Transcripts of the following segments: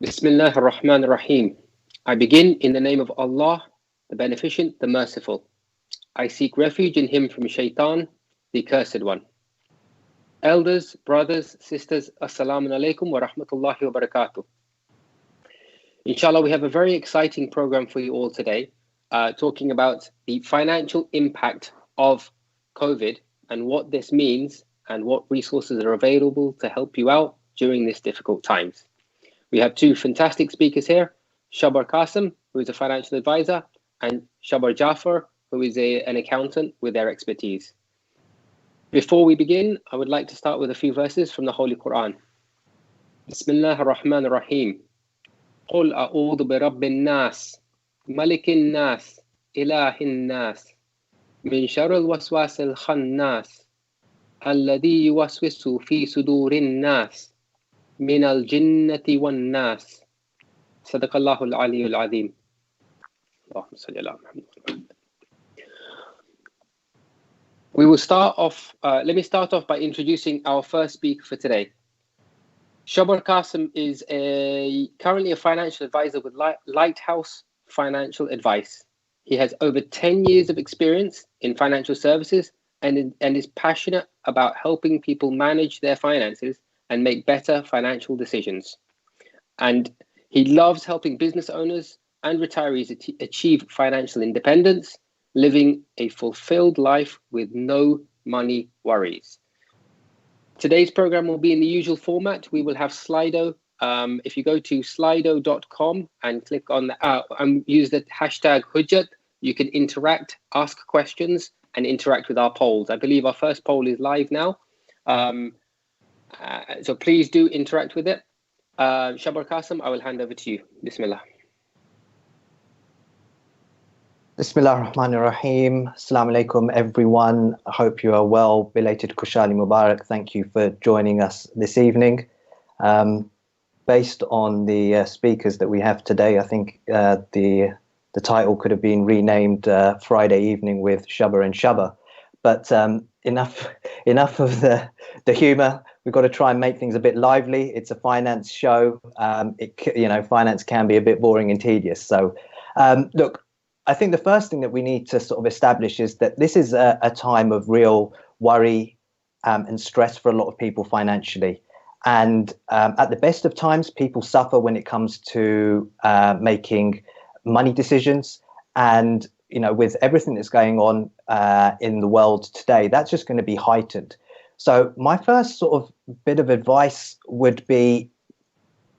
Bismillah ar-Rahman ar-Rahim. I begin in the name of Allah, the Beneficent, the Merciful. I seek refuge in Him from Shaitan, the Accursed One. Elders, brothers, sisters, Assalamu alaikum wa rahmatullahi wa barakatuh. Inshallah, we have a very exciting program for you all today, talking about the financial impact of COVID and what this means and what resources are available to help you out during this difficult times. We have two fantastic speakers here, Shabar Qasim, who is a financial advisor, and Shabar Jafar, who is an accountant with their expertise. Before we begin, I would like to start with a few verses from the Holy Quran. Bismillah ar-Rahman ar-Rahim. قُلْ أَعُوذُ بِرَبِّ النَّاسِ مَلِكِ النَّاسِ إِلَهِ النَّاسِ مِنْ شَرِّ الْوَسْوَاسِ الْخَنَّاسِ الَّذِي يُوَسْوِسُ فِي صُدُورِ النَّاسِ من الجنة والناس صدق الله العلي العظيم اللهم صل على محمد. We will start off, let me start off by introducing our first speaker for today. Shabar Qasim is currently a financial advisor with Lighthouse Financial Advice. He has over 10 years of experience in financial services and is passionate about helping people manage their finances and make better financial decisions. And he loves helping business owners and retirees achieve financial independence, living a fulfilled life with no money worries. Today's program will be in the usual format. We will have Slido. If you go to slido.com and click on and use the hashtag Hujjat, you can interact, ask questions, and interact with our polls. I believe our first poll is live now. So please do interact with it. Shabar Qasim, I will hand over to you. Bismillah. Bismillah ar-Rahman ar-Rahim. Assalamu alaikum, everyone. I hope you are well. Belated Kushali Mubarak. Thank you for joining us this evening. Based on the speakers that we have today, I think the title could have been renamed Friday Evening with Shabar and Shabar. But enough of the humor. We've got to try and make things a bit lively. It's a finance show. Finance can be a bit boring and tedious. So, look, I think the first thing that we need to sort of establish is that this is a time of real worry and stress for a lot of people financially. And at the best of times, people suffer when it comes to making money decisions. And with everything that's going on in the world today, that's just going to be heightened. So my first sort of bit of advice would be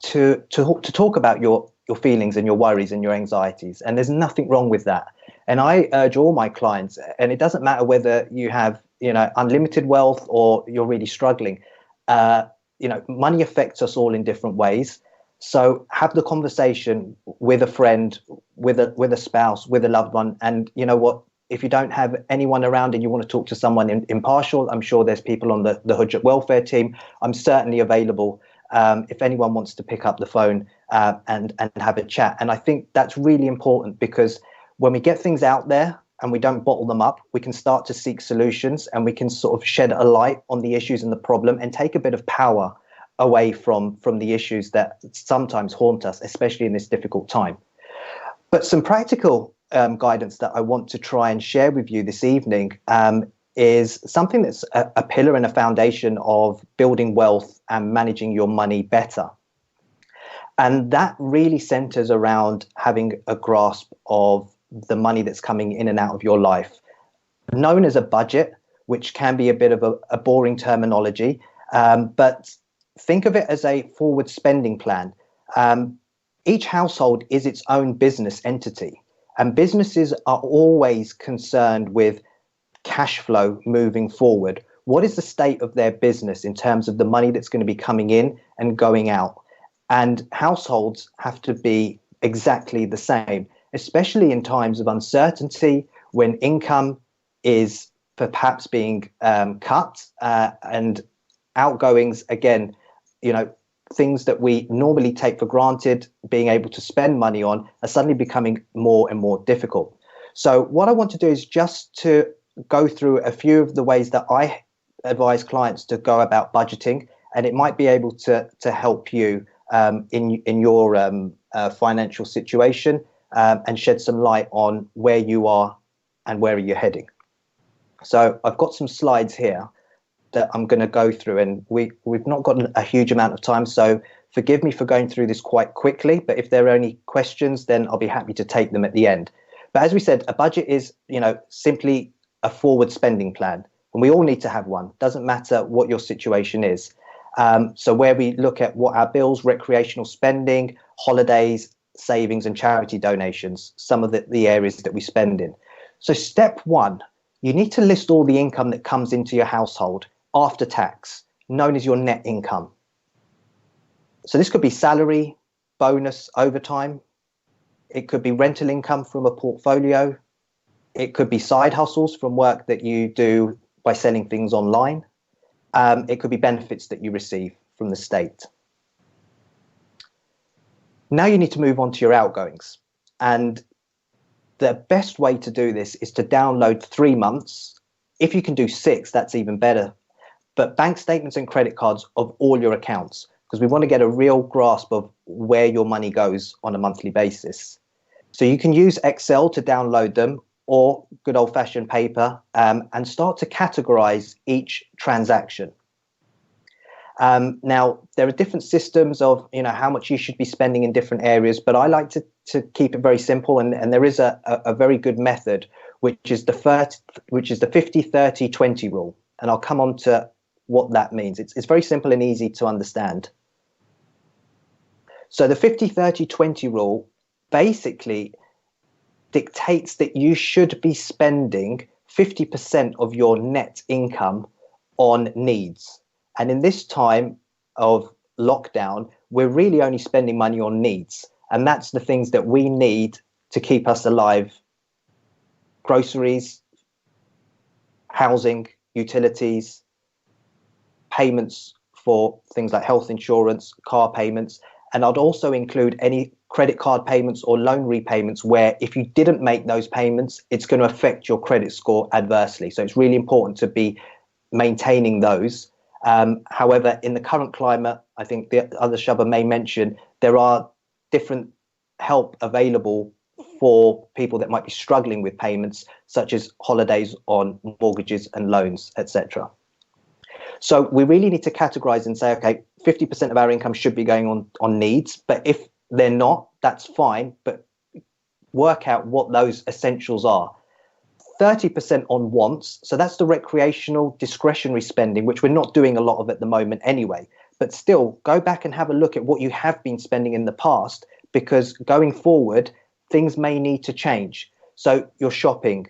to talk about your feelings and your worries and your anxieties. And there's nothing wrong with that. And I urge all my clients, and it doesn't matter whether you have unlimited wealth or you're really struggling. Money affects us all in different ways. So have the conversation with a friend, with a spouse, with a loved one. And you know what? If you don't have anyone around and you want to talk to someone impartial, I'm sure there's people on the Hujjat welfare team. I'm certainly available if anyone wants to pick up the phone and have a chat. And I think that's really important, because when we get things out there and we don't bottle them up, we can start to seek solutions, and we can sort of shed a light on the issues and the problem and take a bit of power away from the issues that sometimes haunt us, especially in this difficult time. But some practical guidance that I want to try and share with you this evening is something that's a pillar and a foundation of building wealth and managing your money better. And that really centers around having a grasp of the money that's coming in and out of your life, known as a budget, which can be a bit of a boring terminology, but think of it as a forward spending plan. Each household is its own business entity, and businesses are always concerned with cash flow moving forward. What is the state of their business in terms of the money that's going to be coming in and going out? And households have to be exactly the same, especially in times of uncertainty, when income is perhaps being cut and outgoings, again, things that we normally take for granted, being able to spend money on, are suddenly becoming more and more difficult. So what I want to do is just to go through a few of the ways that I advise clients to go about budgeting, and it might be able to help you in your financial situation, and shed some light on where you are and where you're heading. So I've got some slides here that I'm going to go through, and we've not got a huge amount of time, so forgive me for going through this quite quickly, but if there are any questions, then I'll be happy to take them at the end. But as we said, a budget is, simply a forward spending plan, and we all need to have one. Doesn't matter what your situation is. So where we look at what our bills, recreational spending, holidays, savings and charity donations, some of the areas that we spend in. So step one, you need to list all the income that comes into your household after tax, known as your net income. So this could be salary, bonus, overtime. It could be rental income from a portfolio. It could be side hustles from work that you do by selling things online. It could be benefits that you receive from the state. Now you need to move on to your outgoings. And the best way to do this is to download 3 months. If you can do 6, that's even better. But bank statements and credit cards of all your accounts, because we want to get a real grasp of where your money goes on a monthly basis. So you can use Excel to download them, or good old-fashioned paper, and start to categorize each transaction. Now, there are different systems of how much you should be spending in different areas, but I like to keep it very simple, and there is a very good method, which is the 50-30-20 rule, and I'll come on to what that means. It's very simple and easy to understand. So the 50-30-20 rule basically dictates that you should be spending 50% of your net income on needs. And in this time of lockdown, we're really only spending money on needs. And that's the things that we need to keep us alive. Groceries, housing, utilities, payments for things like health insurance, car payments. And I'd also include any credit card payments or loan repayments where if you didn't make those payments, it's going to affect your credit score adversely. So it's really important to be maintaining those. However, in the current climate, I think the other Shaba may mention, there are different help available for people that might be struggling with payments, such as holidays on mortgages and loans, etc. So we really need to categorize and say, okay, 50% of our income should be going on needs, but if they're not, that's fine, but work out what those essentials are. 30% on wants, so that's the recreational discretionary spending, which we're not doing a lot of at the moment anyway, but still go back and have a look at what you have been spending in the past, because going forward, things may need to change. So you're shopping,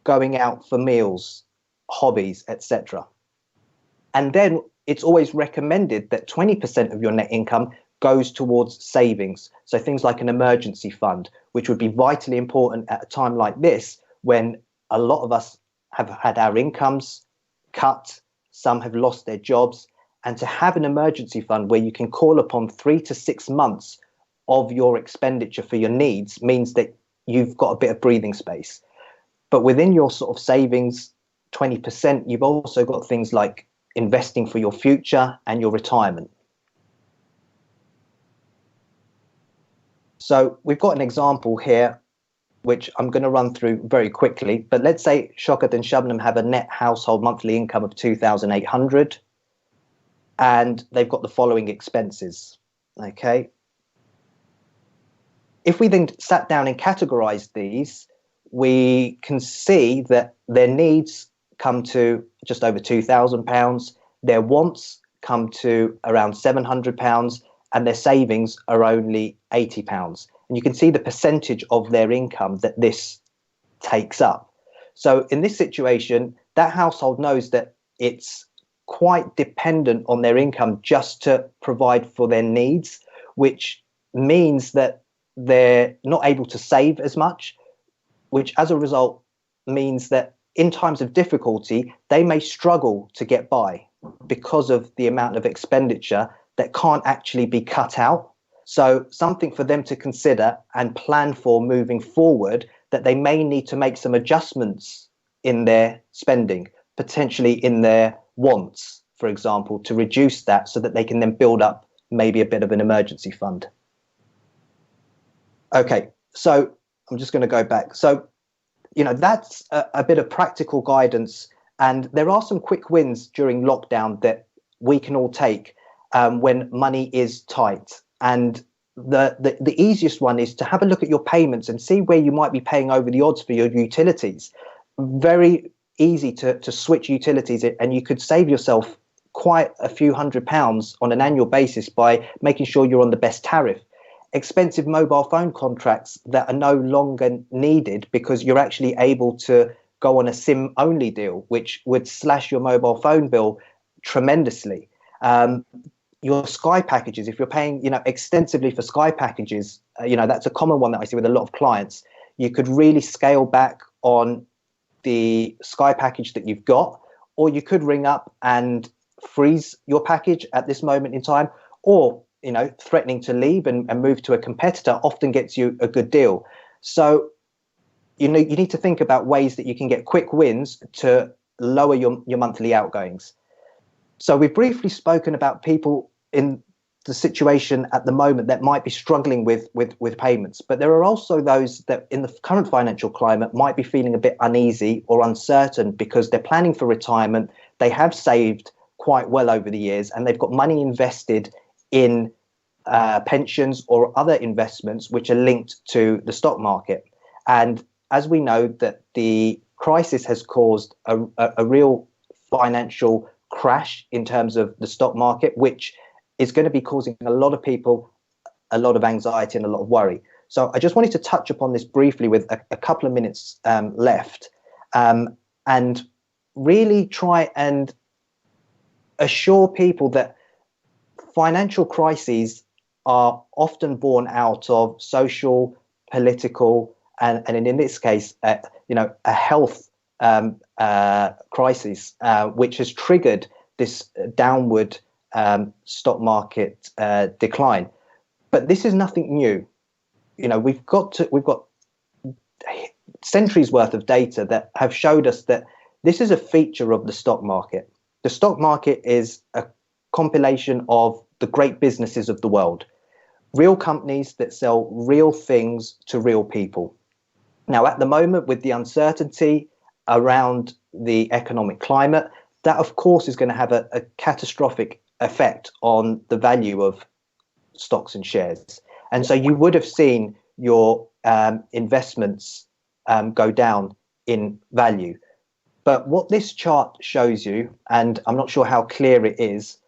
going out for meals, hobbies, etc. And then it's always recommended that 20% of your net income goes towards savings. So things like an emergency fund, which would be vitally important at a time like this, when a lot of us have had our incomes cut, some have lost their jobs, and to have an emergency fund where you can call upon 3 to 6 months of your expenditure for your needs means that you've got a bit of breathing space. But within your sort of savings, 20%, you've also got things like investing for your future and your retirement. So we've got an example here, which I'm going to run through very quickly. But let's say Shaukat and Shabnam have a net household monthly income of 2,800, and they've got the following expenses. Okay. If we then sat down and categorized these, we can see that their needs come to just over £2,000, their wants come to around £700, and their savings are only £80. And you can see the percentage of their income that this takes up. So in this situation, that household knows that it's quite dependent on their income just to provide for their needs, which means that they're not able to save as much, which as a result means that in times of difficulty, they may struggle to get by because of the amount of expenditure that can't actually be cut out. So something for them to consider and plan for moving forward, that they may need to make some adjustments in their spending, potentially in their wants, for example, to reduce that so that they can then build up maybe a bit of an emergency fund. Okay, so I'm just going to go back. So, that's a bit of practical guidance, and there are some quick wins during lockdown that we can all take when money is tight. And the easiest one is to have a look at your payments and see where you might be paying over the odds for your utilities. Very easy to switch utilities, and you could save yourself quite a few £100s on an annual basis by making sure you're on the best tariff. Expensive mobile phone contracts that are no longer needed because you're actually able to go on a SIM only deal, which would slash your mobile phone bill tremendously. Your Sky packages, if you're paying, extensively for Sky packages, that's a common one that I see with a lot of clients. You could really scale back on the Sky package that you've got, or you could ring up and freeze your package at this moment in time, or threatening to leave and move to a competitor often gets you a good deal. So, you need to think about ways that you can get quick wins to lower your monthly outgoings. So we've briefly spoken about people in the situation at the moment that might be struggling with payments, but there are also those that in the current financial climate might be feeling a bit uneasy or uncertain because they're planning for retirement. They have saved quite well over the years, and they've got money invested in pensions or other investments which are linked to the stock market. And as we know that the crisis has caused a real financial crash in terms of the stock market, which is going to be causing a lot of people a lot of anxiety and a lot of worry. So I just wanted to touch upon this briefly with a couple of minutes left, and really try and assure people that financial crises are often born out of social, political, and in this case, a health crisis, which has triggered this downward stock market decline. But this is nothing new. We've got centuries worth of data that have showed us that this is a feature of the stock market. The stock market is a compilation of the great businesses of the world, real companies that sell real things to real people. Now, at the moment, with the uncertainty around the economic climate, that of course is going to have a catastrophic effect on the value of stocks and shares. And so you would have seen your investments go down in value. But what this chart shows you, and I'm not sure how clear it is,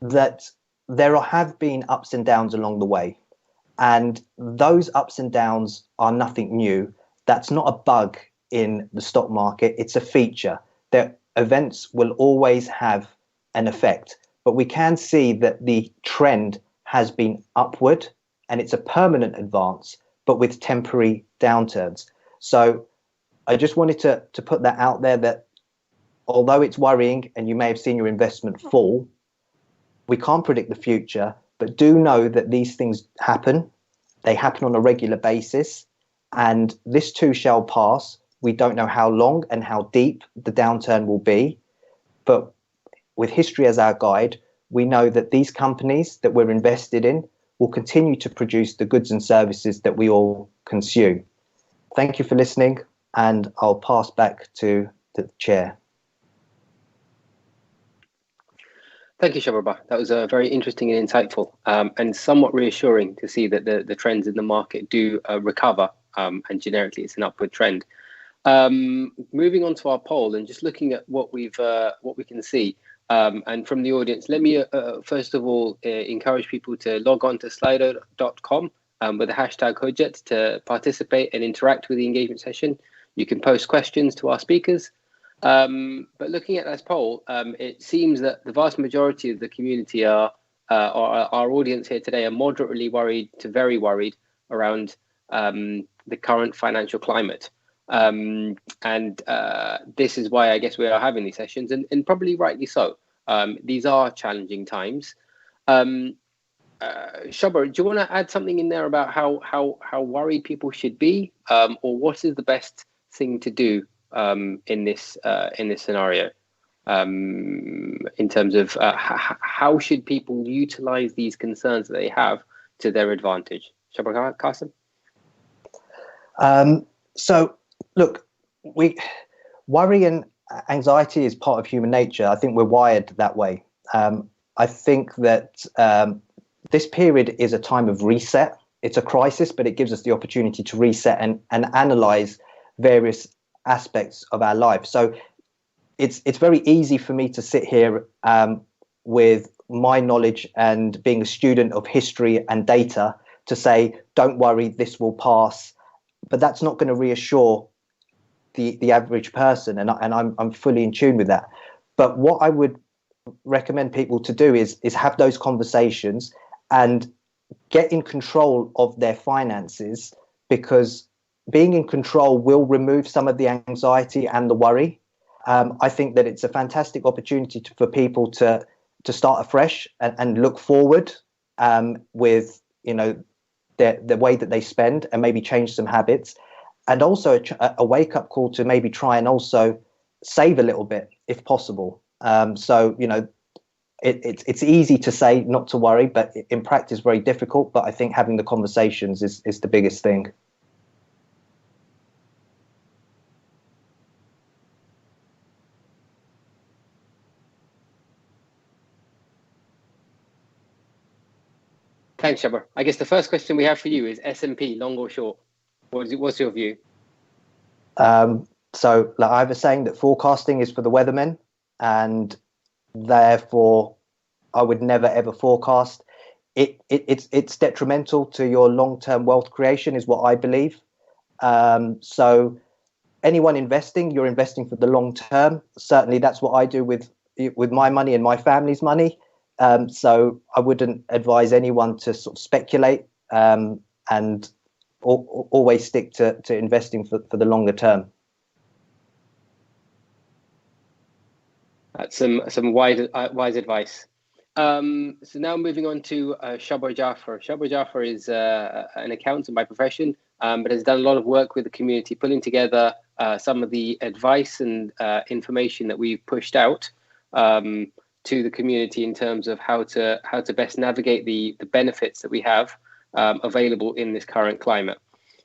that there have been ups and downs along the way. And those ups and downs are nothing new. That's not a bug in the stock market. It's a feature that events will always have an effect. But we can see that the trend has been upward, and it's a permanent advance, but with temporary downturns. So I just wanted to put that out there, that although it's worrying and you may have seen your investment fall, we can't predict the future, but do know that these things happen. They happen on a regular basis, and this too shall pass. We don't know how long and how deep the downturn will be, but with history as our guide, we know that these companies that we're invested in will continue to produce the goods and services that we all consume. Thank you for listening, and I'll pass back to the chair. Thank you, Shababa. That was very interesting and insightful, and somewhat reassuring to see that the trends in the market do recover, and generically it's an upward trend. Moving on to our poll and just looking at what we can see, and from the audience, let me first of all encourage people to log on to slido.com with the hashtag Hujjat to participate and interact with the engagement session. You can post questions to our speakers. But looking at this poll, it seems that the vast majority of the community or our audience here today are moderately worried to very worried around the current financial climate. And this is why I guess we are having these sessions, and probably rightly so. These are challenging times. Shaba, do you want to add something in there about how worried people should be, or what is the best thing to do in this scenario? in terms of how should people utilize these concerns that they have to their advantage? Shabra Qasim? So, look, worry and anxiety is part of human nature. I think we're wired that way. I think that this period is a time of reset. It's a crisis, but it gives us the opportunity to reset and analyze various aspects of our life. So it's very easy for me to sit here with my knowledge and being a student of history and data to say, don't worry, this will pass. But that's not going to reassure the average person, and I'm fully in tune with that. But what I would recommend people to do is have those conversations and get in control of their finances, because being in control will remove some of the anxiety and the worry. I think that it's a fantastic opportunity for people to start afresh and look forward with, you know, the way that they spend, and maybe change some habits, and also a wake-up call to maybe try and also save a little bit if possible. So, you know, it's easy to say not to worry, but in practice very difficult. But I think having the conversations is the biggest thing. Thanks, Shabra. I guess the first question we have for you is S&P, long or short? What's your view? So like I was saying, that forecasting is for the weathermen, and therefore I would never ever forecast. It's detrimental to your long-term wealth creation, is what I believe. So anyone investing, you're investing for the long term. Certainly that's what I do with my money and my family's money. So I wouldn't advise anyone to sort of speculate, and always stick to investing for the longer term. That's some wise advice. So now moving on to Shabra Jaffer. Shabra Jaffer is an accountant by profession, but has done a lot of work with the community, pulling together some of the advice and information that we've pushed out to the community in terms of how to best navigate the benefits that we have available in this current climate.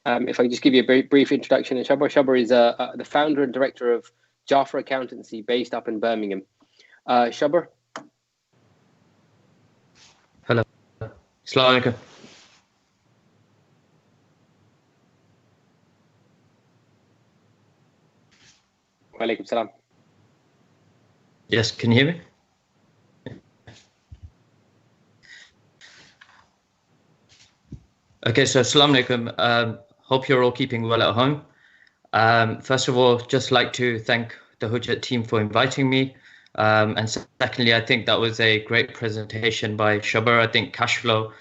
If I just give you a very brief introduction, Shabra is the founder and director of Jaffer Accountancy, based up in Birmingham. Shabra. Hello. Assalamu alaikum. Wa alaikum salam. Yes, can you hear me? Okay, so assalamu alaikum. Hope you're all keeping well at home. First of all, just like to thank the Hujjat team for inviting me. And secondly, I think that was a great presentation by Shabra. I think cash flow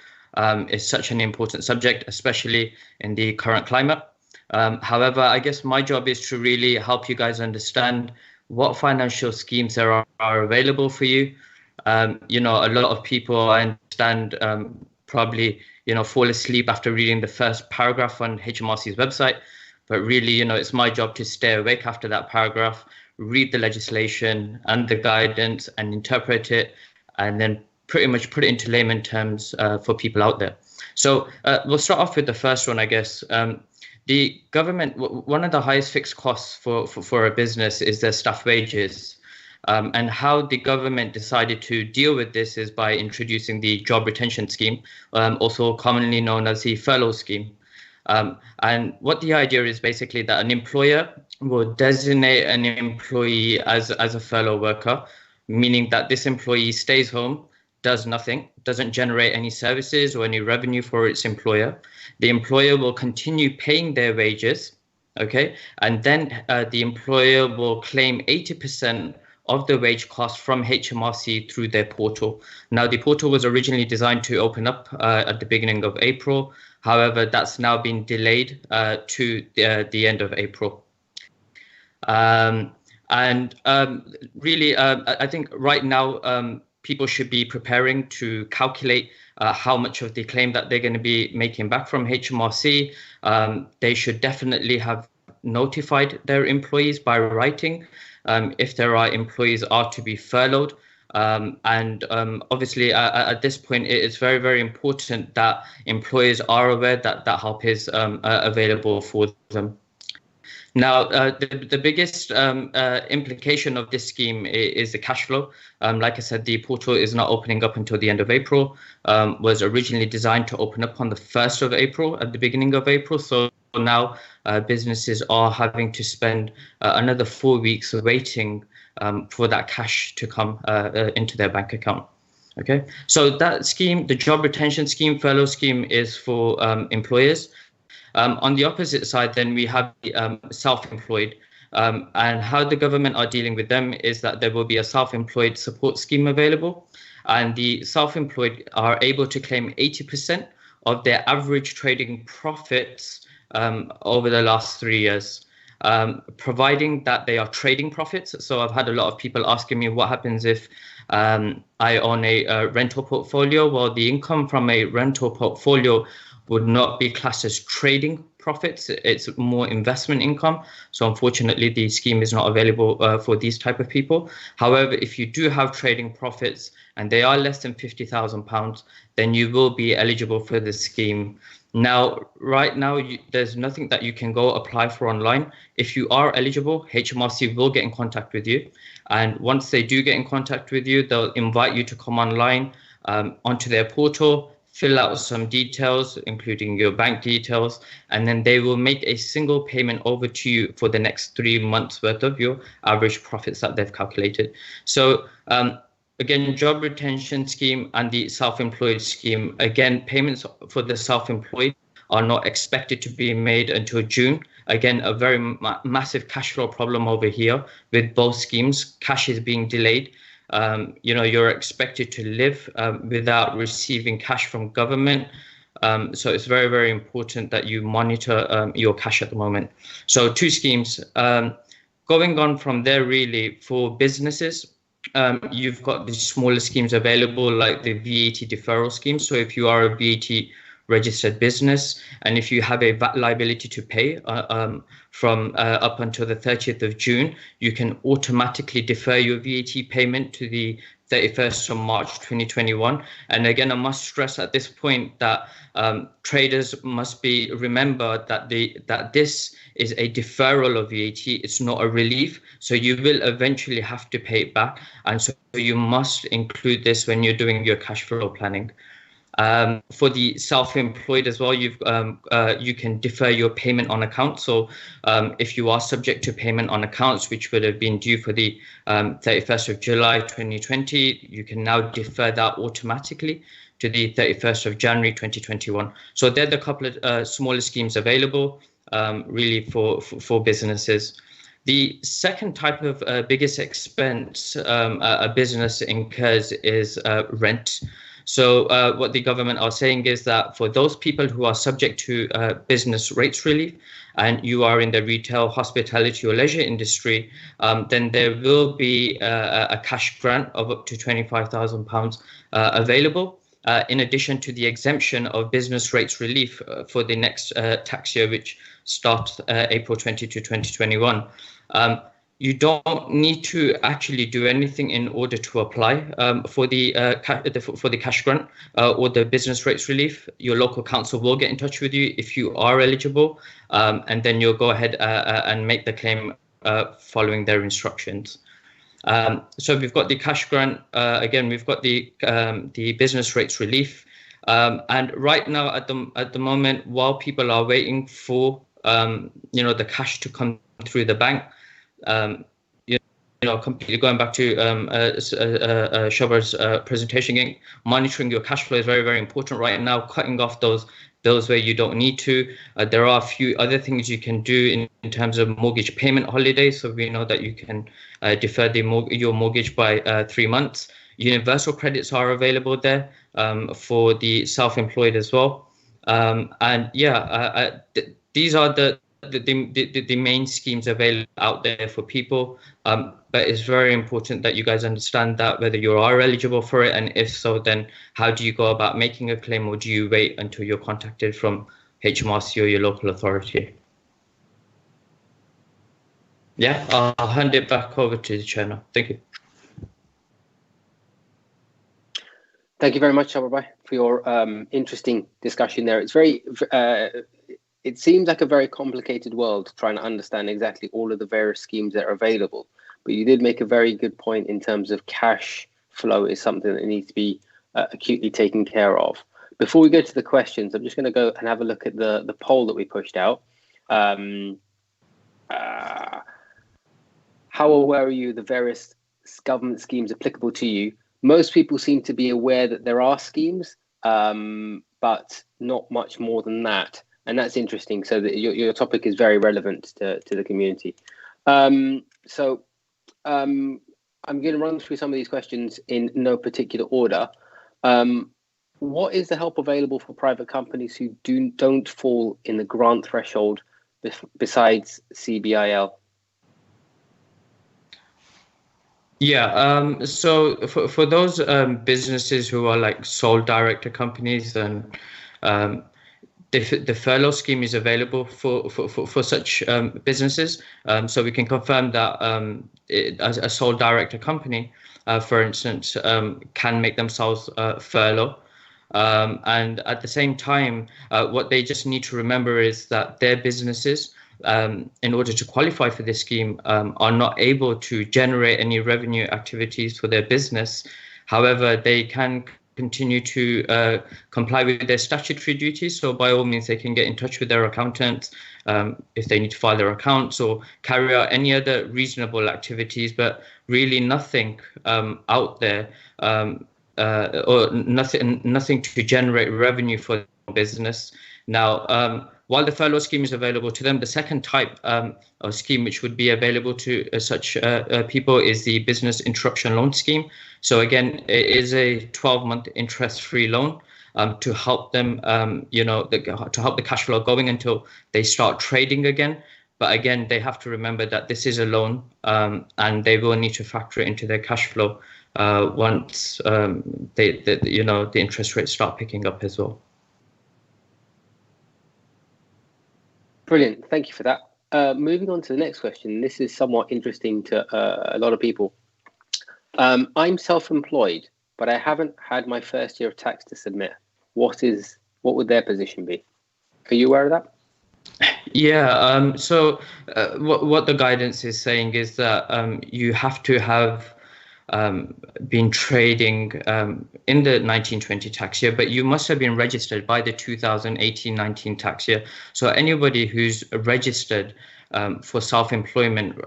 is such an important subject, especially in the current climate. However, I guess my job is to really help you guys understand what financial schemes there are available for you. You know, a lot of people, I understand, probably, you know, fall asleep after reading the first paragraph on HMRC's website. But really, you know, it's my job to stay awake after that paragraph, read the legislation and the guidance and interpret it, and then pretty much put it into layman terms for people out there. So we'll start off with the first one, I guess. The government, one of the highest fixed costs for a business is their staff wages. And how the government decided to deal with this is by introducing the job retention scheme, also commonly known as the furlough scheme. And what the idea is basically that an employer will designate an employee as a furlough worker, meaning that this employee stays home, does nothing, doesn't generate any services or any revenue for its employer. The employer will continue paying their wages, okay? And then the employer will claim 80% of the wage cost from HMRC through their portal. Now, the portal was originally designed to open up at the beginning of April. However, that's now been delayed to the end of April. Really, I think right now, people should be preparing to calculate how much of the claim that they're going to be making back from HMRC. They should definitely have notified their employees by writing if there are employees are to be furloughed. Obviously, at this point, it is very, very important that employers are aware that that help is available for them. Now, the biggest implication of this scheme is the cash flow. Like I said, the portal is not opening up until the end of April. Was originally designed to open up on the 1st of April, at the beginning of April. So now businesses are having to spend another 4 weeks waiting for that cash to come into their bank account. Okay, so that scheme, the job retention scheme, furlough scheme, is for employers. On the opposite side, then we have the self-employed, and how the government are dealing with them is that there will be a self-employed support scheme available, and the self-employed are able to claim 80% of their average trading profits over the last 3 years, providing that they are trading profits. So I've had a lot of people asking me what happens if I own a rental portfolio. Well, the income from a rental portfolio would not be classed as trading profits. It's more investment income. So unfortunately, the scheme is not available for these type of people. However, if you do have trading profits and they are less than £50,000, then you will be eligible for the scheme. Now, right now, there's nothing that you can go apply for online. If you are eligible, HMRC will get in contact with you. And once they do get in contact with you, they'll invite you to come online onto their portal, fill out some details, including your bank details, and then they will make a single payment over to you for the next 3 months worth of your average profits that they've calculated. So again, job retention scheme and the self-employed scheme, again, payments for the self-employed are not expected to be made until June. Again, a very massive cash flow problem over here with both schemes. Cash is being delayed. You're expected to live without receiving cash from government. So it's very, very important that you monitor your cash at the moment. So 2 schemes. Going on from there, really, for businesses, you've got the smaller schemes available, like the V80 Deferral Scheme. So if you are a V80 registered business, and if you have a VAT liability to pay from up until the 30th of June, you can automatically defer your VAT payment to the 31st of March 2021. And again, I must stress at this point that traders must remember that this is a deferral of VAT. It's not a relief. So you will eventually have to pay it back. And so you must include this when you're doing your cash flow planning. For the self-employed as well, you can defer your payment on account. So if you are subject to payment on accounts, which would have been due for the 31st of July 2020, you can now defer that automatically to the 31st of January 2021. So they're the couple of smaller schemes available really for businesses. The second type of biggest expense a business incurs is rent. So what the government are saying is that for those people who are subject to business rates relief, and you are in the retail, hospitality or leisure industry, then there will be a cash grant of up to £25,000 available, in addition to the exemption of business rates relief for the next tax year, which starts April 22, 2021. You don't need to actually do anything in order to apply for the cash grant or the business rates relief. Your local council will get in touch with you if you are eligible, and then you'll go ahead and make the claim following their instructions. So we've got the cash grant. Again, we've got the business rates relief, and right now at the moment, while people are waiting for the cash to come through the bank. Completely going back to Shobar's presentation again, monitoring your cash flow is very, very important right now. Cutting off those where you don't need to. There are a few other things you can do in terms of mortgage payment holidays. So we know that you can defer your mortgage by 3 months. Universal credits are available there for the self-employed as well. These are the main schemes available out there for people, but it's very important that you guys understand that whether you are eligible for it, and if so, then how do you go about making a claim, or do you wait until you're contacted from HMRC or your local authority? Yeah, I'll hand it back over to the chair now. Thank you. Thank you very much, Shabar, for your interesting discussion there. It's very, it seems like a very complicated world trying to understand exactly all of the various schemes that are available. But you did make a very good point in terms of cash flow is something that needs to be acutely taken care of. Before we go to the questions, I'm just going to go and have a look at the poll that we pushed out. How aware are you of the various government schemes applicable to you? Most people seem to be aware that there are schemes, but not much more than that. And that's interesting. So that your topic is very relevant to the community. I'm going to run through some of these questions in no particular order. What is the help available for private companies who don't fall in the grant threshold besides CBIL? Yeah, so for those businesses who are like sole director companies, then the furlough scheme is available for such businesses. So we can confirm that as a sole director company, for instance, can make themselves furlough. And at the same time, what they just need to remember is that their businesses, in order to qualify for this scheme, are not able to generate any revenue activities for their business. However, they can continue to comply with their statutory duties. So by all means, they can get in touch with their accountant if they need to file their accounts or carry out any other reasonable activities, but really nothing out there or nothing to generate revenue for business. Now, while the furlough scheme is available to them, the second type of scheme which would be available to such people is the business interruption loan scheme. So again, it is a 12-month interest-free loan to help them, to help the cash flow going until they start trading again. But again, they have to remember that this is a loan, and they will need to factor it into their cash flow once the interest rates start picking up as well. Brilliant. Thank you for that. Moving on to the next question. This is somewhat interesting to a lot of people. I'm self-employed, but I haven't had my first year of tax to submit. What would their position be? Are you aware of that? Yeah. So what the guidance is saying is that you have to have been trading in the 1920 tax year, but you must have been registered by the 2018-19 tax year. So anybody who's registered for self-employment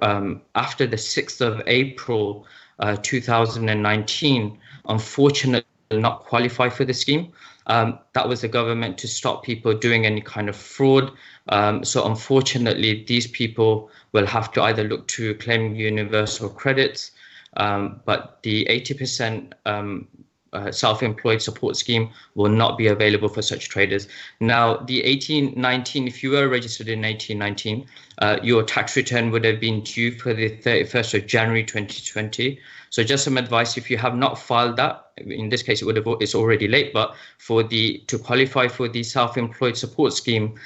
after the 6th of April 2019, unfortunately, will not qualify for the scheme. That was the government to stop people doing any kind of fraud. So unfortunately, these people will have to either look to claim universal credits, but the 80% self-employed support scheme will not be available for such traders. Now, the 18-19, if you were registered in 18-19, your tax return would have been due for the 31st of January 2020. So just some advice: if you have not filed that, in this case, it's already late, but to qualify for the self-employed support scheme,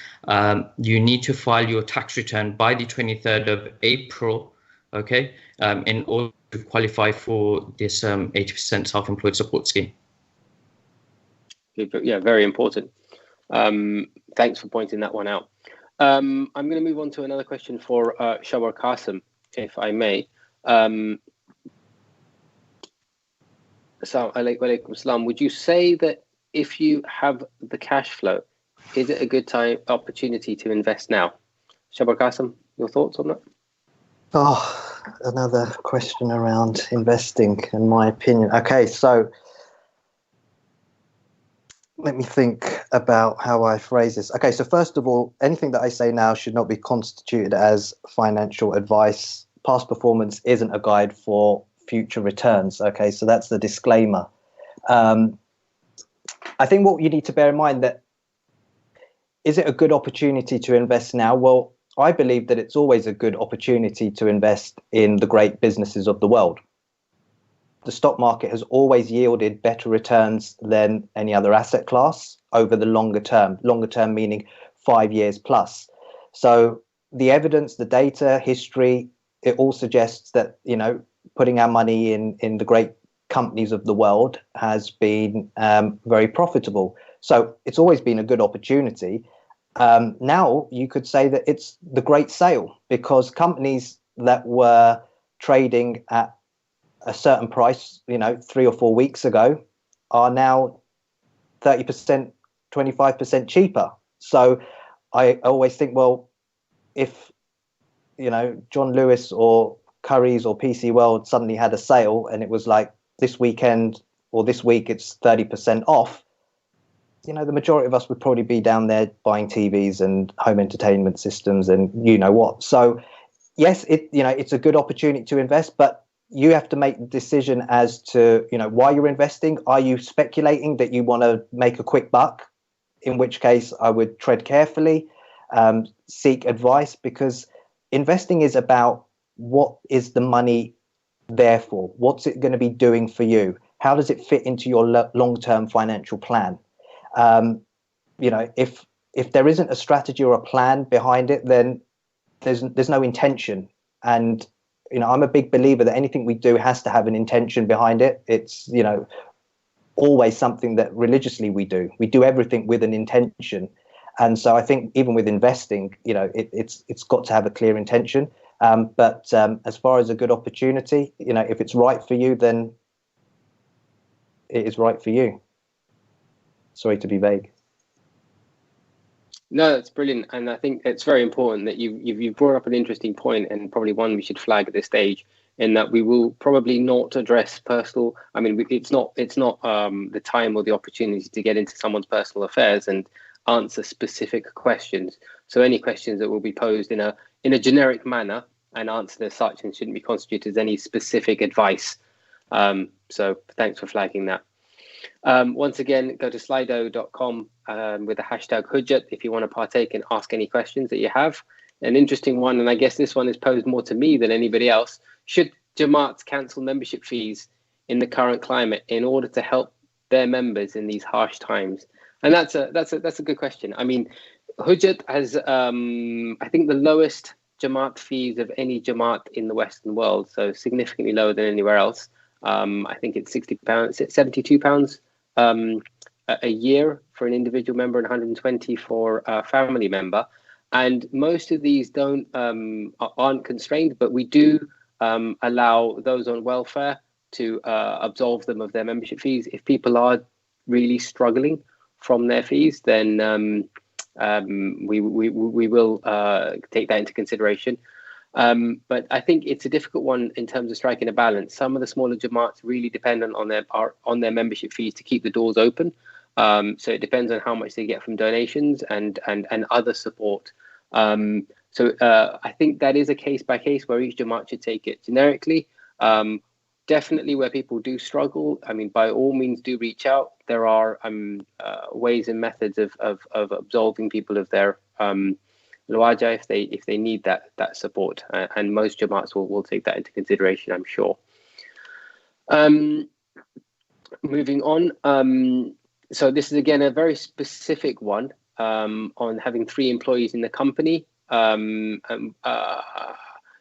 you need to file your tax return by the 23rd of April, okay, in order to qualify for this 80% self-employed support scheme. Yeah, very important. Thanks for pointing that one out. I'm going to move on to another question for Shawar Qasim, if I may. Alaikum salam. Would you say that if you have the cash flow, is it a good opportunity to invest now? Shawar Qasim, your thoughts on that? Oh, another question around investing, in my opinion. Okay, so let me think about how I phrase this. Okay, so first of all, anything that I say now should not be constituted as financial advice. Past performance isn't a guide for future returns. Okay, so that's the disclaimer. I think what you need to bear in mind that, is it a good opportunity to invest now? Well, I believe that it's always a good opportunity to invest in the great businesses of the world. The stock market has always yielded better returns than any other asset class over the longer term meaning 5 years plus. So the evidence, the data, history it all suggests that, you know, putting our money in the great companies of the world has been very profitable. So it's always been a good opportunity. Now you could say that it's the great sale, because companies that were trading at a certain price, you know, 3 or 4 weeks ago, are now 30%, 25% cheaper. So I always think, well, if, you know, John Lewis or Curry's or PC World suddenly had a sale and it was like this weekend or this week it's 30% off, you know, the majority of us would probably be down there buying TVs and home entertainment systems and you know what. So yes, it's a good opportunity to invest, but you have to make the decision as to, you know, why you're investing. Are you speculating that you want to make a quick buck? In which case I would tread carefully, seek advice, because investing is about what is the money there for? What's it going to be doing for you? How does it fit into your long-term financial plan? You know, if there isn't a strategy or a plan behind it, then there's no intention. And, you know, I'm a big believer that anything we do has to have an intention behind it. It's, you know, always something that religiously we do. We do everything with an intention. And so I think even with investing, you know, it's got to have a clear intention. But as far as a good opportunity, you know, if it's right for you, then it is right for you. Sorry to be vague. No, that's brilliant, and I think it's very important that you've brought up an interesting point, and probably one we should flag at this stage, in that we will probably not address personal. I mean, it's not the time or the opportunity to get into someone's personal affairs and answer specific questions. So any questions that will be posed in a generic manner and answered as such, and shouldn't be constituted as any specific advice. So thanks for flagging that. Once again, go to slido.com with the hashtag Hujjat if you want to partake and ask any questions that you have. An interesting one, and I guess this one is posed more to me than anybody else. Should Jamaats cancel membership fees in the current climate in order to help their members in these harsh times? And that's a good question. I mean, Hujjat has, I think, the lowest Jamaat fees of any Jamaat in the Western world, so significantly lower than anywhere else. I think it's £60, £72 a year for an individual member and 120 for a family member. And most of these aren't constrained, but we do allow those on welfare to absolve them of their membership fees. If people are really struggling from their fees, then we will take that into consideration. But I think it's a difficult one in terms of striking a balance. Some of the smaller Jamaats really depend on their membership fees to keep the doors open. So it depends on how much they get from donations and other support. So I think that is a case by case where each Jamaat should take it generically. Definitely where people do struggle, I mean, by all means do reach out. There are ways and methods of absolving people of their Luaja if they need that support, and most Jamaats will take that into consideration, I'm sure. Moving on, so this is again a very specific one on having 3 employees in the company.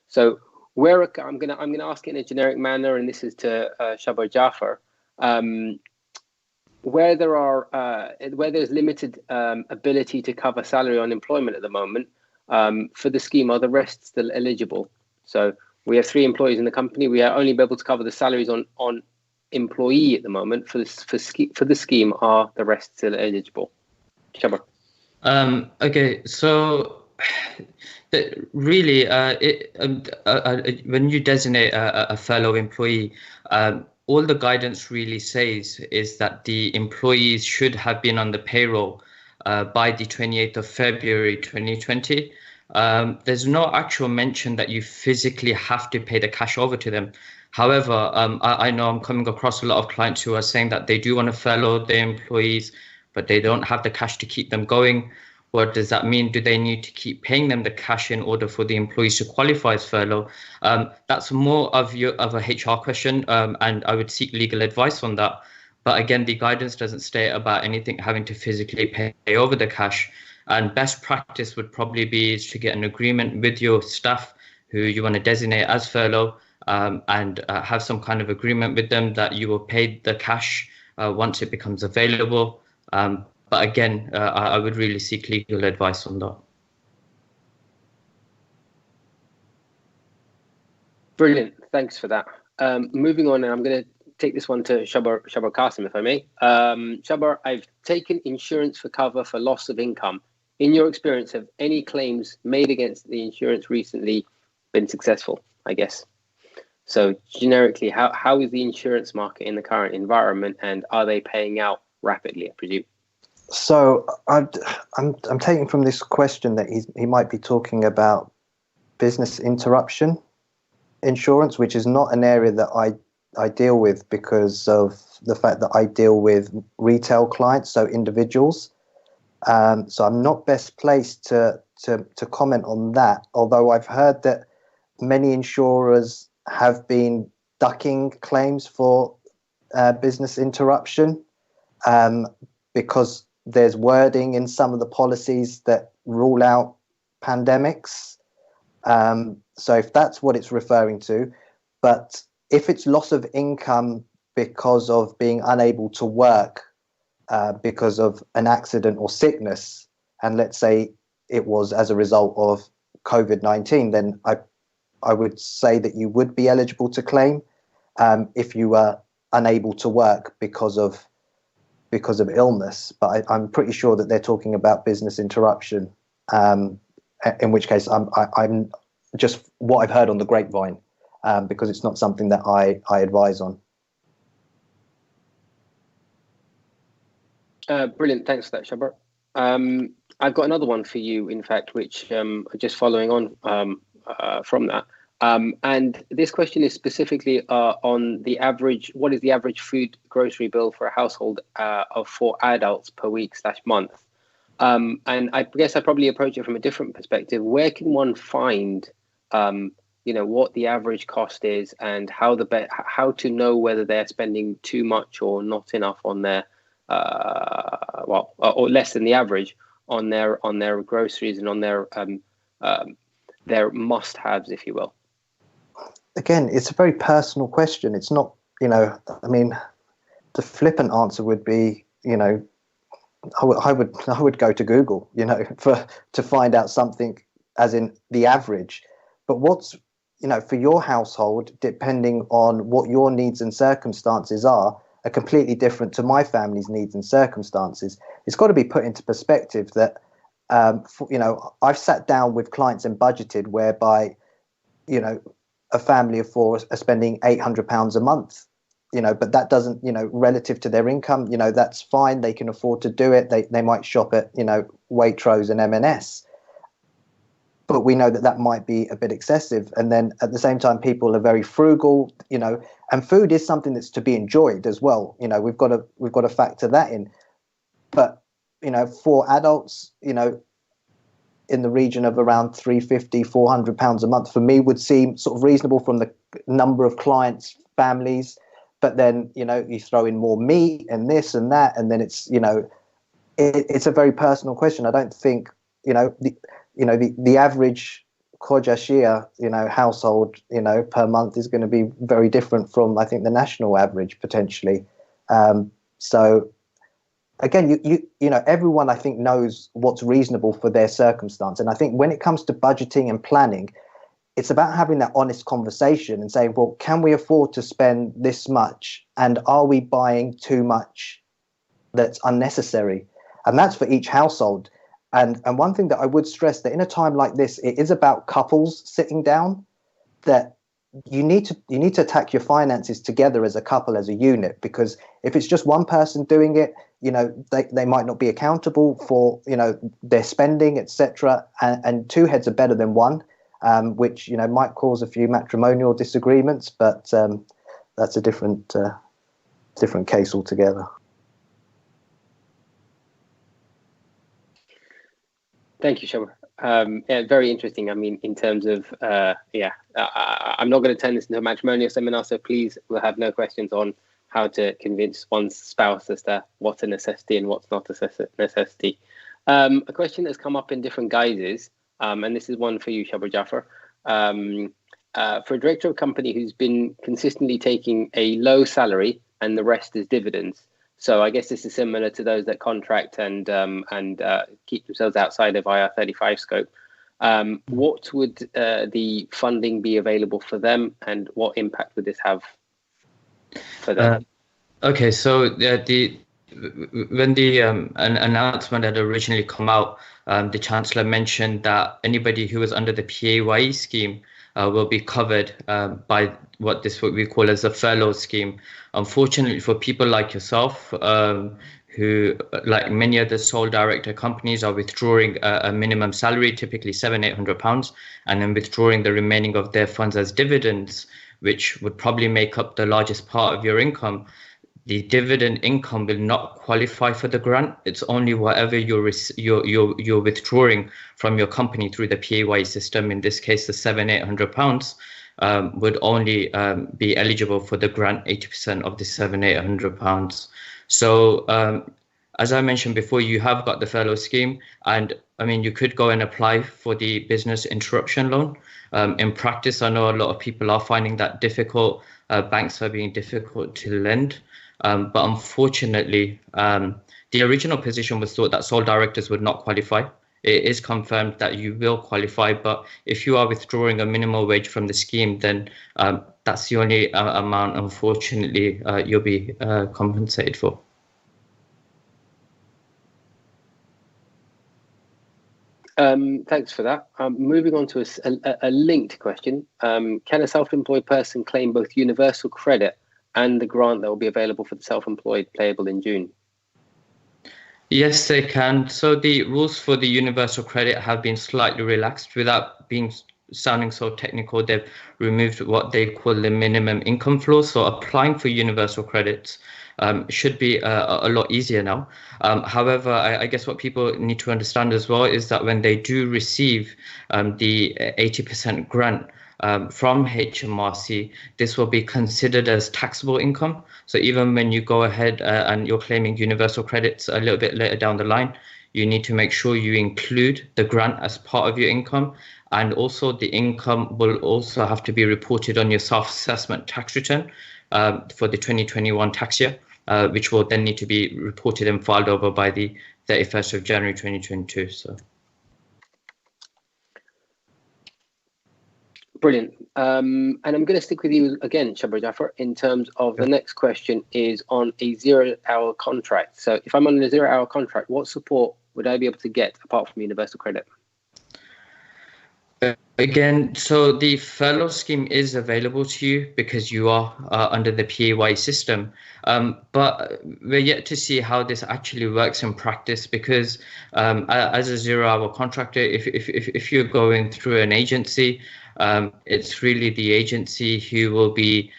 So where I'm gonna ask it in a generic manner, and this is to Shabar Jafar. Where there's limited ability to cover salary unemployment at the moment, for the scheme, are the rest still eligible? So we have 3 employees in the company. We are only able to cover the salaries on employee at the moment. For the scheme, are the rest still eligible? Shabar. Okay, so really, when you designate a fellow employee, all the guidance really says is that the employees should have been on the payroll by the 28th of February 2020. There's no actual mention that you physically have to pay the cash over to them. However, I know I'm coming across a lot of clients who are saying that they do want to furlough their employees, but they don't have the cash to keep them going. What does that mean? Do they need to keep paying them the cash in order for the employees to qualify as furlough? That's more of a HR question, and I would seek legal advice on that. But again, the guidance doesn't state about anything having to physically pay over the cash. And best practice would probably be to get an agreement with your staff who you want to designate as furlough, and have some kind of agreement with them that you will pay the cash once it becomes available. But again, I would really seek legal advice on that. Brilliant. Thanks for that. Moving on, and I'm going to take this one to Shabar Qasim, if I may. Shabar, I've taken insurance for cover for loss of income. In your experience, have any claims made against the insurance recently been successful, I guess? So generically, how is the insurance market in the current environment, and are they paying out rapidly, I presume? So I'm taking from this question that he might be talking about business interruption insurance, which is not an area that I deal with because of the fact that I deal with retail clients, so individuals. So I'm not best placed to comment on that, although I've heard that many insurers have been ducking claims for business interruption because there's wording in some of the policies that rule out pandemics. So if that's what it's referring to, but if it's loss of income because of being unable to work because of an accident or sickness, and let's say it was as a result of COVID-19, then I would say that you would be eligible to claim if you were unable to work because of illness. But I'm pretty sure that they're talking about business interruption, in which case I'm just what I've heard on the grapevine, because it's not something that I advise on. Brilliant. Thanks for that, Shabar. I've got another one for you, in fact, which just following on from that. And this question is specifically on the average. What is the average food grocery bill for a household of 4 adults per week/month? And I guess I probably approach it from a different perspective. Where can one find, what the average cost is, and how to know whether they're spending too much or not enough on their, or less than the average on their groceries and on their must-haves, if you will? Again, it's a very personal question. It's not, I mean, the flippant answer would be, I would go to Google, to find out something as in the average. But what's, for your household, depending on what your needs and circumstances are completely different to my family's needs and circumstances. It's got to be put into perspective that, I've sat down with clients and budgeted whereby, a family of 4 are spending £800 a month, but that doesn't, relative to their income, that's fine. They can afford to do it. They might shop at, Waitrose and M&S. But we know that might be a bit excessive. And then at the same time, people are very frugal, and food is something that's to be enjoyed as well. We've got to factor that in. But, for adults, in the region of around £350, £400 a month for me would seem sort of reasonable from the number of clients, families. But then, you throw in more meat and this and that, and then it's, it's a very personal question. I don't think, the average Khoja Shia, household, per month is going to be very different from, I think, the national average potentially. So again, everyone, I think, knows what's reasonable for their circumstance. And I think when it comes to budgeting and planning, it's about having that honest conversation and saying, well, can we afford to spend this much? And are we buying too much that's unnecessary? And that's for each household. And one thing that I would stress, that in a time like this, it is about couples sitting down, that you need to attack your finances together as a couple, as a unit, because if it's just one person doing it, they might not be accountable for, their spending, etc. And 2 heads are better than 1, which, might cause a few matrimonial disagreements, but that's a different case altogether. Thank you, Shabar. Very interesting. I mean, in terms of, I'm not going to turn this into a matrimonial seminar, so please, we'll have no questions on how to convince one's spouse as to what's a necessity and what's not a necessity. A question that's come up in different guises, and this is one for you, Shabar Jaffer. For a director of a company who's been consistently taking a low salary and the rest is dividends. So I guess this is similar to those that contract and keep themselves outside of IR35 scope. What would the funding be available for them, and what impact would this have for them? Okay, so when the an announcement had originally come out, the Chancellor mentioned that anybody who was under the PAYE scheme will be covered by what we call as a furlough scheme. Unfortunately, for people like yourself, who, like many other sole director companies, are withdrawing a minimum salary, typically £700-800, and then withdrawing the remaining of their funds as dividends, which would probably make up the largest part of your income. The dividend income will not qualify for the grant. It's only whatever you're withdrawing from your company through the PAYE system. In this case, the £700-800 would only be eligible for the grant, 80% of the £700-800. So as I mentioned before, you have got the furlough scheme, and I mean, you could go and apply for the business interruption loan. In practice, I know a lot of people are finding that difficult. Banks are being difficult to lend. But unfortunately, the original position was thought that sole directors would not qualify. It is confirmed that you will qualify, but if you are withdrawing a minimum wage from the scheme, then that's the only amount, unfortunately, you'll be compensated for. Thanks for that. Moving on to a linked question. Can a self-employed person claim both universal credit and the grant that will be available for the self-employed payable in June? Yes, they can. So the rules for the universal credit have been slightly relaxed. Without sounding so technical, they've removed what they call the minimum income floor. So applying for universal credits should be a lot easier now. However, I guess what people need to understand as well is that when they do receive the 80% grant from HMRC, this will be considered as taxable income. So even when you go ahead and you're claiming universal credits a little bit later down the line, you need to make sure you include the grant as part of your income. And also the income will also have to be reported on your self-assessment tax return for the 2021 tax year, which will then need to be reported and filed over by the 31st of January 2022. So. Brilliant. And I'm going to stick with you again, Shabra Jaffer, in terms of the next question is on a 0-hour contract. So if I'm on a 0-hour contract, what support would I be able to get apart from universal credit? Again, so the furlough scheme is available to you because you are under the PAYE system, but we're yet to see how this actually works in practice, because as a 0-hour contractor, if you're going through an agency, it's really the agency who will be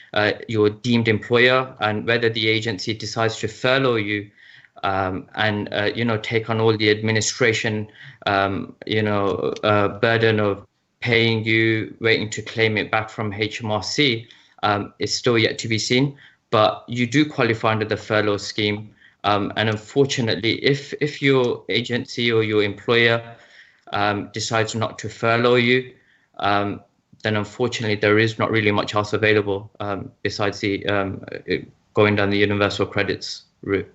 your deemed employer, and whether the agency decides to furlough you and take on all the administration burden of paying you, waiting to claim it back from HMRC, is still yet to be seen. But you do qualify under the furlough scheme, and unfortunately, if your agency or your employer decides not to furlough you, then unfortunately there is not really much else available besides the going down the universal credits route.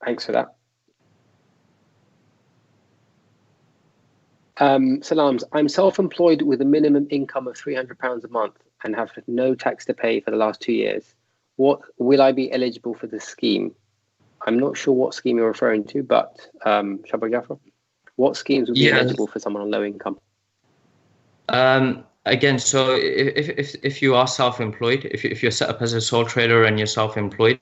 Thanks for that. Salams, I'm self-employed with a minimum income of £300 a month and have no tax to pay for the last 2 years. What will I be eligible for this scheme? I'm not sure what scheme you're referring to, but Shabra Jaffer, what schemes would be eligible for someone on low income? Again, so if you are self-employed, if you're set up as a sole trader and you're self-employed,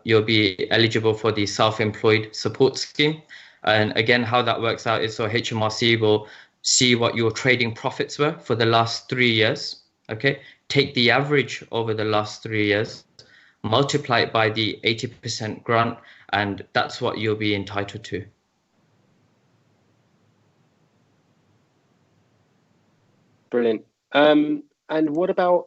you'll be eligible for the self-employed support scheme. And again, how that works out is, so HMRC will see what your trading profits were for the last 3 years. Okay, take the average over the last 3 years, multiply it by the 80% grant, and that's what you'll be entitled to. Brilliant. And what about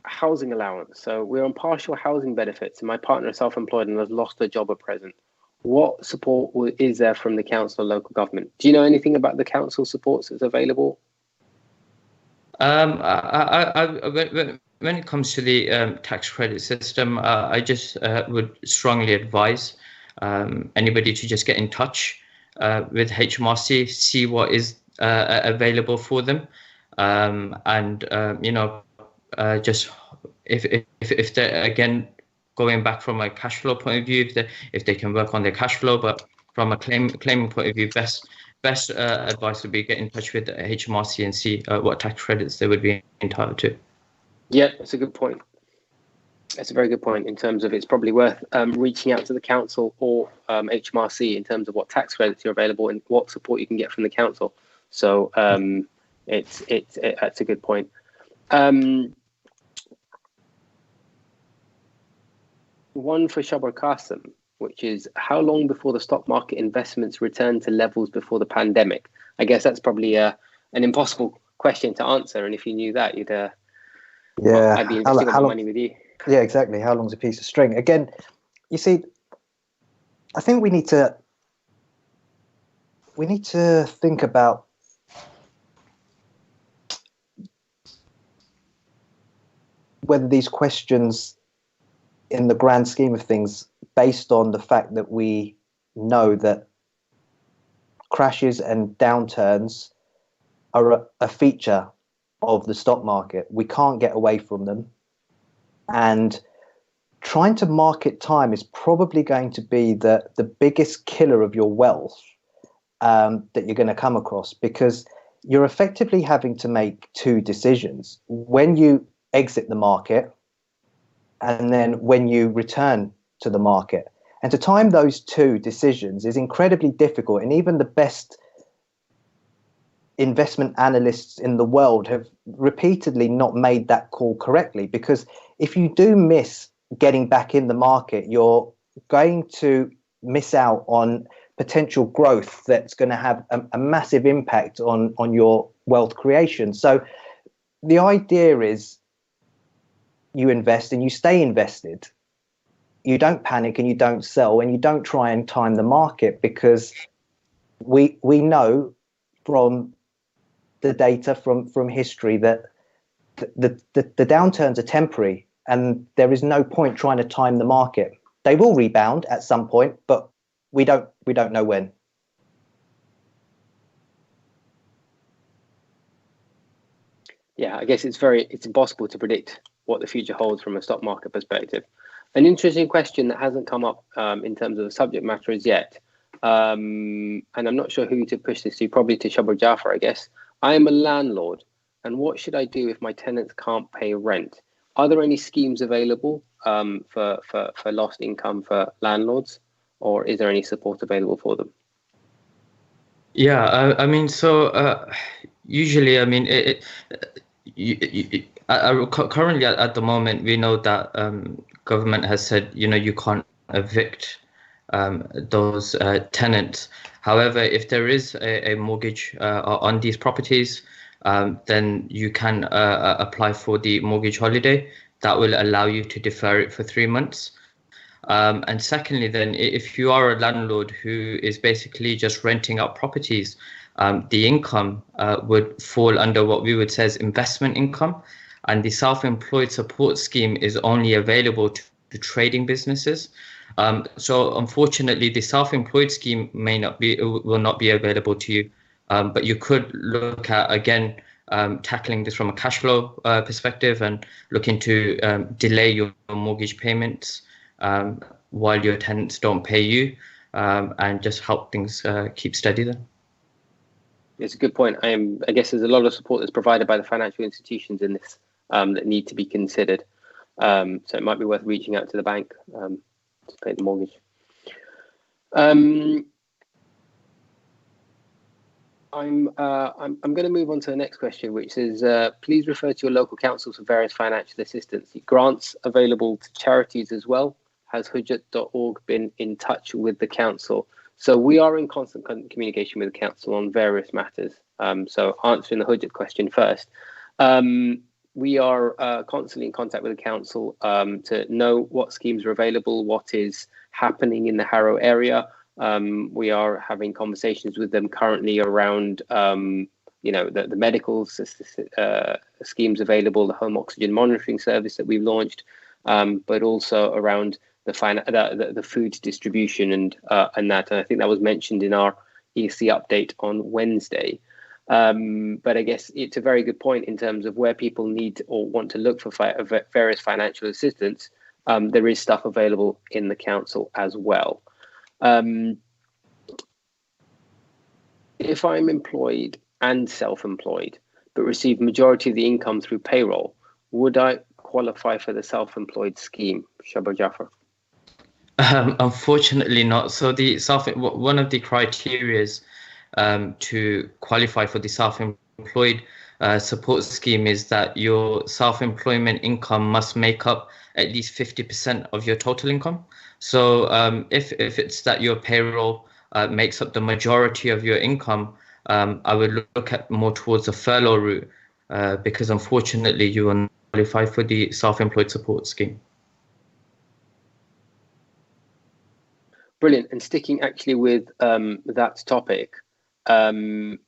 housing allowance? So we're on partial housing benefits and my partner is self-employed and has lost her job at present. What support is there from the council or local government? Do you know anything about the council supports that's available? When it comes to the tax credit system, I just would strongly advise anybody to just get in touch with HMRC, see what is available for them, and just if they're again going back from a cash flow point of view, if they can work on their cash flow, but from a claiming point of view, best advice would be get in touch with HMRC and see what tax credits they would be entitled to. Yeah, that's a good point. That's a very good point in terms of it's probably worth reaching out to the council or HMRC in terms of what tax credits are available and what support you can get from the council. So that's a good point. One for Shabar Qasim, which is how long before the stock market investments return to levels before the pandemic? I guess that's probably an impossible question to answer. And if you knew that, you'd I'd be investing all my money with you. Yeah, exactly. How long's a piece of string? Again, you see, I think we need to think about whether these questions, in the grand scheme of things, based on the fact that we know that crashes and downturns are a feature of the stock market. We can't get away from them. And trying to market time is probably going to be the biggest killer of your wealth that you're going to come across, because you're effectively having to make two decisions: when you exit the market and then when you return to the market. And to time those two decisions is incredibly difficult. And even the best investment analysts in the world have repeatedly not made that call correctly, because if you do miss getting back in the market, you're going to miss out on potential growth that's going to have a massive impact on your wealth creation. So the idea is you invest and you stay invested. You don't panic and you don't sell and you don't try and time the market, because we know from the data from history that the downturns are temporary, and there is no point trying to time the market. They will rebound at some point, but we don't know when. Yeah, I guess it's impossible to predict what the future holds from a stock market perspective. An interesting question that hasn't come up in terms of the subject matter as yet, and I'm not sure who to push this to, probably to Shabar Jafar, I guess. I am a landlord, and what should I do if my tenants can't pay rent? Are there any schemes available for lost income for landlords, or is there any support available for them? Yeah, I mean, so usually, I mean, currently at the moment, we know that government has said, you can't evict those tenants. However, if there is a mortgage on these properties, then you can apply for the mortgage holiday. That will allow you to defer it for 3 months. And secondly, then, if you are a landlord who is basically just renting out properties, the income would fall under what we would say is investment income. And the self-employed support scheme is only available to trading businesses. So unfortunately, the self-employed scheme will not be available to you. But you could look at, again, tackling this from a cash flow perspective and looking to delay your mortgage payments while your tenants don't pay you, and just help things keep steady then. It's a good point. I guess there's a lot of support that's provided by the financial institutions in this that need to be considered. So it might be worth reaching out to the bank to pay the mortgage. I'm going to move on to the next question, which is please refer to your local councils for various financial assistance. Grants available to charities as well. Has Hujjat.org been in touch with the council? So we are in constant communication with the council on various matters. So answering the Hujjat question first. we are constantly in contact with the council to know what schemes are available, what is happening in the Harrow area. We are having conversations with them currently around, the medical schemes available, the home oxygen monitoring service that we've launched, but also around the food distribution and that. And I think that was mentioned in our EC update on Wednesday. But I guess it's a very good point in terms of where people need or want to look for various financial assistance. There is stuff available in the council as well. If I'm employed and self-employed, but receive majority of the income through payroll, would I qualify for the self-employed scheme? Shabar Jaffer. Unfortunately not. So one of the criterias to qualify for the self-employed support scheme is that your self-employment income must make up at least 50% of your total income. So if it's that your payroll makes up the majority of your income, I would look at more towards the furlough route because unfortunately you will not qualify for the self-employed support scheme. Brilliant. And sticking actually with that topic, there's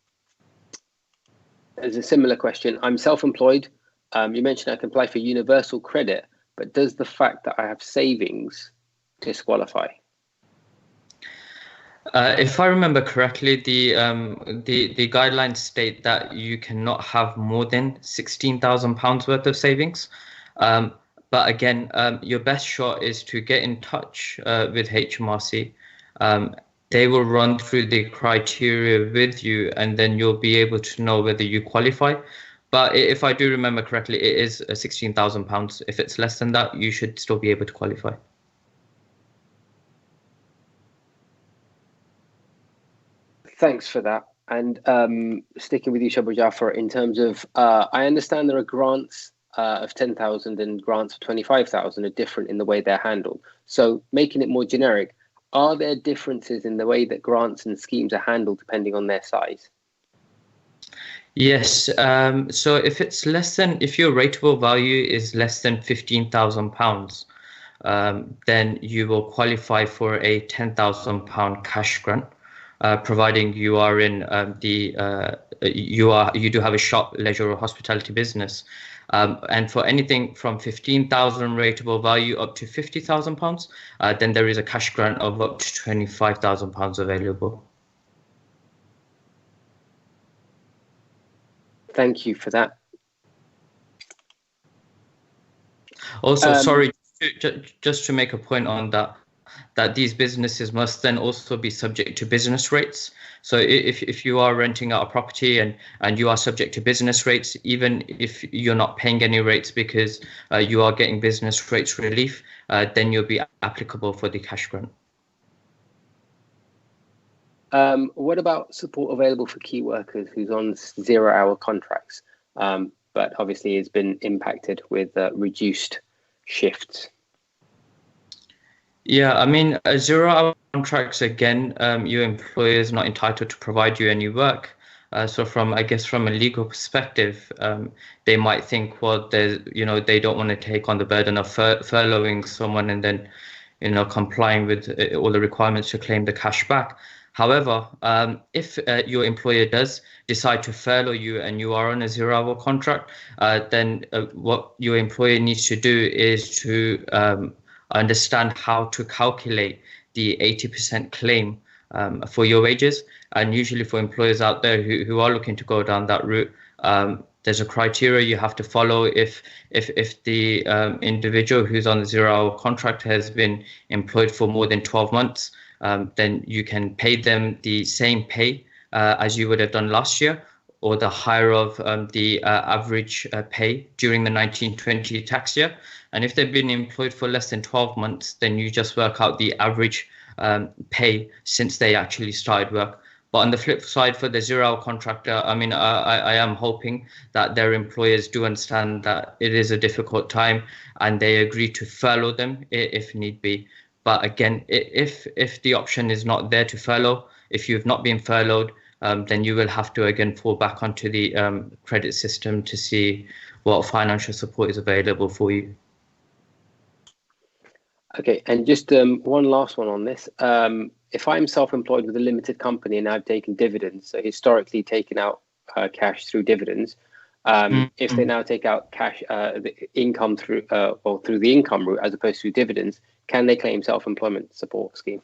a similar question. I'm self-employed. You mentioned I can apply for universal credit, but does the fact that I have savings disqualify? If I remember correctly, the guidelines state that you cannot have more than £16,000 worth of savings. But again, your best shot is to get in touch with HMRC. They will run through the criteria with you, and then you'll be able to know whether you qualify. But if I do remember correctly, it is £16,000. If it's less than that, you should still be able to qualify. Thanks for that. And sticking with you, Shabar Jaffer, in terms of, I understand there are grants of 10,000 and grants of 25,000 are different in the way they're handled. So making it more generic, are there differences in the way that grants and schemes are handled depending on their size? Yes. So if your rateable value is less than £15,000, then you will qualify for a £10,000 cash grant. Providing you are in you do have a shop, leisure, or hospitality business, and for anything from 15,000 rateable value up to £50,000, then there is a cash grant of up to £25,000 available. Thank you for that. Also, sorry, just to make a point on that these businesses must then also be subject to business rates. So if you are renting out a property and you are subject to business rates, even if you're not paying any rates because you are getting business rates relief, then you'll be applicable for the cash grant. What about support available for key workers who's on 0-hour contracts, but obviously has been impacted with reduced shifts? Yeah, I mean, 0-hour contracts, again, your employer is not entitled to provide you any work. So from a legal perspective, they might think, well, they don't want to take on the burden of furloughing someone and then, complying with all the requirements to claim the cash back. However, if your employer does decide to furlough you and you are on a 0-hour contract, then what your employer needs to do is to understand how to calculate the 80% claim for your wages. And usually for employers out there who are looking to go down that route, there's a criteria you have to follow. If the individual who's on the 0-hour contract has been employed for more than 12 months, then you can pay them the same pay as you would have done last year, or the higher of the average pay during the 1920 tax year. And if they've been employed for less than 12 months, then you just work out the average pay since they actually started work. But on the flip side, for the 0-hour contractor, I mean, I am hoping that their employers do understand that it is a difficult time and they agree to furlough them if need be. But again, if the option is not there to furlough, if you've not been furloughed, then you will have to again fall back onto the credit system to see what financial support is available for you. Okay, and just one last one on this. If I'm self-employed with a limited company and I've taken dividends, so historically taken out cash through dividends, if they now take out cash, the income through or through the income route as opposed to dividends, can they claim self-employment support scheme?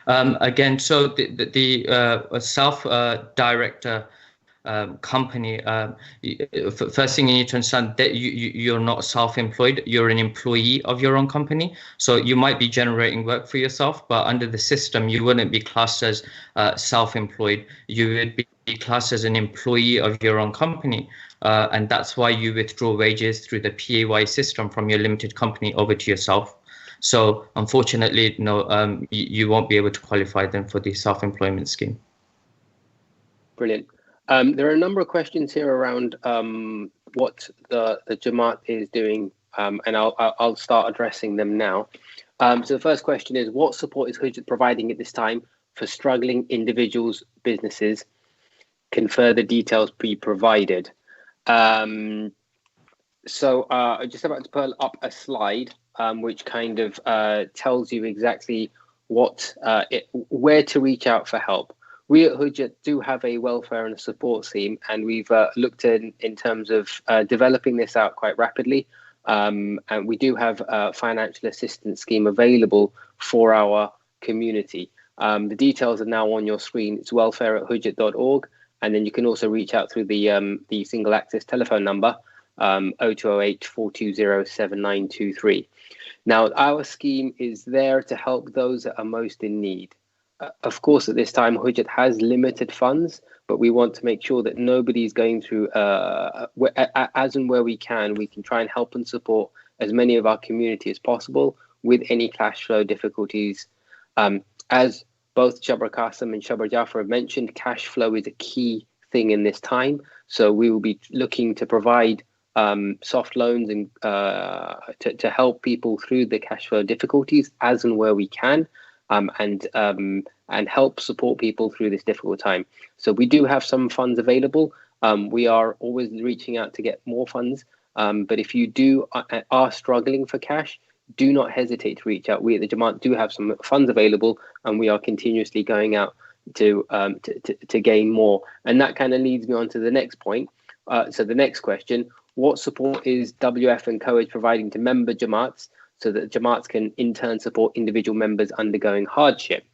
Again, so the self-director company, first thing you need to understand that you're not self-employed, you're an employee of your own company. So you might be generating work for yourself, but under the system, you wouldn't be classed as self-employed. You would be classed as an employee of your own company. And that's why you withdraw wages through the PAYE system from your limited company over to yourself. So unfortunately, no, you won't be able to qualify them for the self-employment scheme. Brilliant. There are a number of questions here around what the Jamaat is doing, and I'll start addressing them now. So the first question is, what support is Hujjat providing at this time for struggling individuals, businesses? Can further details be provided? So I'm just about to pull up a slide which kind of tells you exactly what where to reach out for help. We at Hujjat do have a welfare and a support scheme, and we've looked in terms of developing this out quite rapidly. And we do have a financial assistance scheme available for our community. The details are now on your screen. It's welfare@hujjat.org, and then you can also reach out through the single access telephone number 0208 420 7923. Now, our scheme is there to help those that are most in need. Of course, at this time, Hujjat has limited funds, but we want to make sure that nobody's going through, as and where we can try and help and support as many of our community as possible with any cash flow difficulties. As both Jabbar Qasim and Jabbar Jafar have mentioned, cash flow is a key thing in this time. So we will be looking to provide soft loans and to help people through the cash flow difficulties as and where we can. And help support people through this difficult time. So we do have some funds available. We are always reaching out to get more funds. But if you are struggling for cash, do not hesitate to reach out. We at the Jamaat do have some funds available, and we are continuously going out to gain more. And that kind of leads me on to the next point. So the next question: what support is WF and COAGE providing to member Jamaats, so that Jamaats can in turn support individual members undergoing hardship?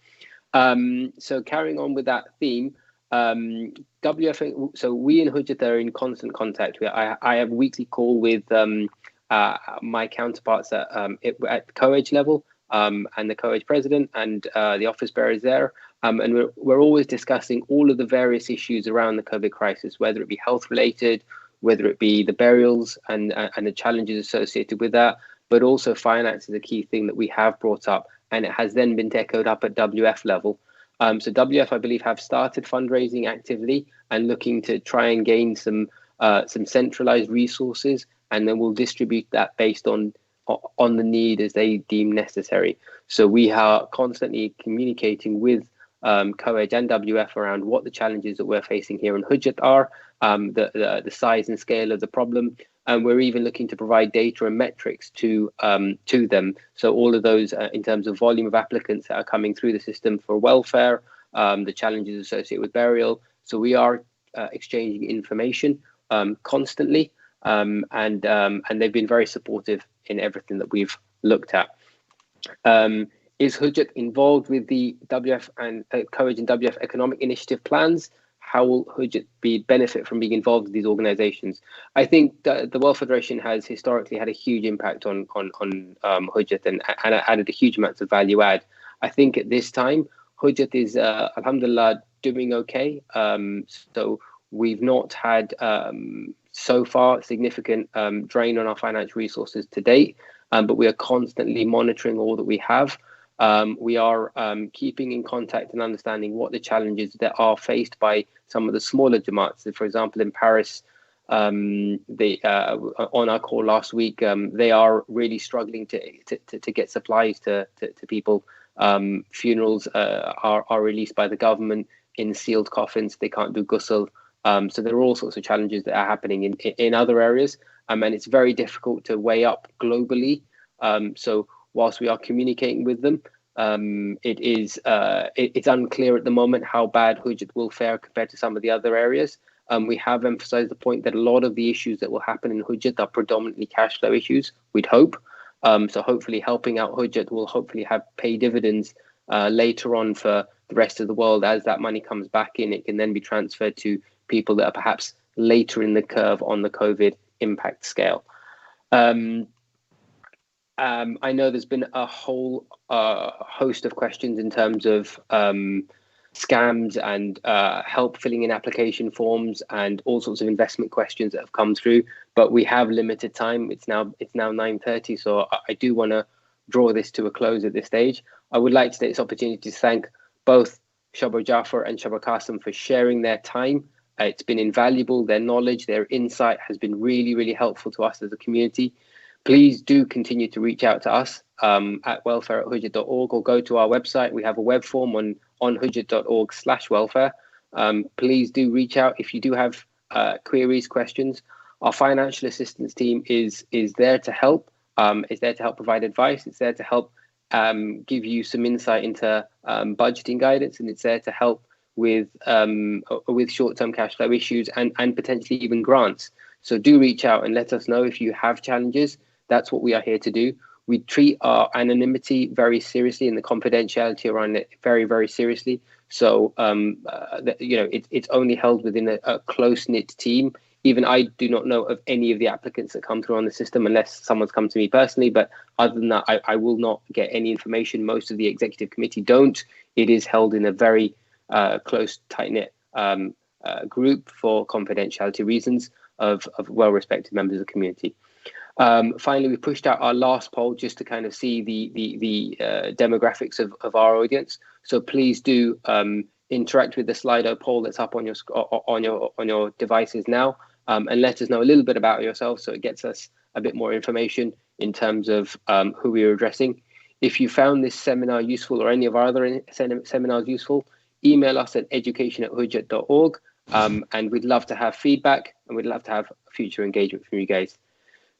So carrying on with that theme, WF, so we in Hujjat are in constant contact. I have a weekly call with my counterparts at COAGE level, and the COAGE president and the office bearers there. And we're always discussing all of the various issues around the COVID crisis, whether it be health related, whether it be the burials and the challenges associated with that. But also finance is a key thing that we have brought up, and it has then been echoed up at WF level. So WF, I believe, have started fundraising actively and looking to try and gain some centralized resources, and then we'll distribute that based on the need as they deem necessary. So we are constantly communicating with COAGE and WF around what the challenges that we're facing here in Hujjat are, the size and scale of the problem. And we're even looking to provide data and metrics to them. So all of those in terms of volume of applicants that are coming through the system for welfare, the challenges associated with burial. So we are exchanging information constantly, and they've been very supportive in everything that we've looked at. Is Hujjat involved with the WF and COAGE and WF economic initiative plans? How will Hujjat benefit from being involved with these organizations? I think the World Federation has historically had a huge impact on Hujjat and added a huge amount of value add. I think at this time, Hujjat is, alhamdulillah, doing okay. So we've not had, so far, significant drain on our financial resources to date, but we are constantly monitoring all that we have. We are keeping in contact and understanding what the challenges that are faced by some of the smaller Jamaats. So for example, in Paris, on our call last week, they are really struggling to get supplies to people. Funerals are released by the government in sealed coffins. They can't do ghusl. So there are all sorts of challenges that are happening in other areas, and it's very difficult to weigh up globally. So whilst we are communicating with them, it's unclear at the moment how bad Hujjat will fare compared to some of the other areas. We have emphasized the point that a lot of the issues that will happen in Hujjat are predominantly cash flow issues, we'd hope. So hopefully helping out Hujjat will hopefully pay dividends later on for the rest of the world. As that money comes back in, it can then be transferred to people that are perhaps later in the curve on the COVID impact scale. I know there's been a whole host of questions in terms of scams and help filling in application forms and all sorts of investment questions that have come through, but we have limited time. It's now 9:30, so I do want to draw this to a close at this stage. I would like to take this opportunity to thank both Shabar Jafar and Shabar Qasim for sharing their time. It's been invaluable. Their knowledge, their insight has been really, really helpful to us as a community. Please do continue to reach out to us at welfare@hujjat.org, or go to our website. We have a web form on hujjat.org/welfare. Please do reach out if you do have queries, questions. Our financial assistance team is there to help. It's there to help provide advice. It's there to help give you some insight into budgeting guidance, and it's there to help with short-term cash flow issues and potentially even grants. So do reach out and let us know if you have challenges. That's what we are here to do. We treat our anonymity very seriously and the confidentiality around it very, very seriously. So, it's only held within a close-knit team. Even I do not know of any of the applicants that come through on the system unless someone's come to me personally. But other than that, I will not get any information. Most of the executive committee don't. It is held in a very close, tight-knit group for confidentiality reasons of well-respected members of the community. Finally, we pushed out our last poll just to kind of see the demographics of our audience. So please do interact with the Slido poll that's up on your devices now, and let us know a little bit about yourself, so it gets us a bit more information in terms of who we are addressing. If you found this seminar useful or any of our other seminars useful, email us at education@hujjat.org, and we'd love to have feedback, and we'd love to have future engagement from you guys.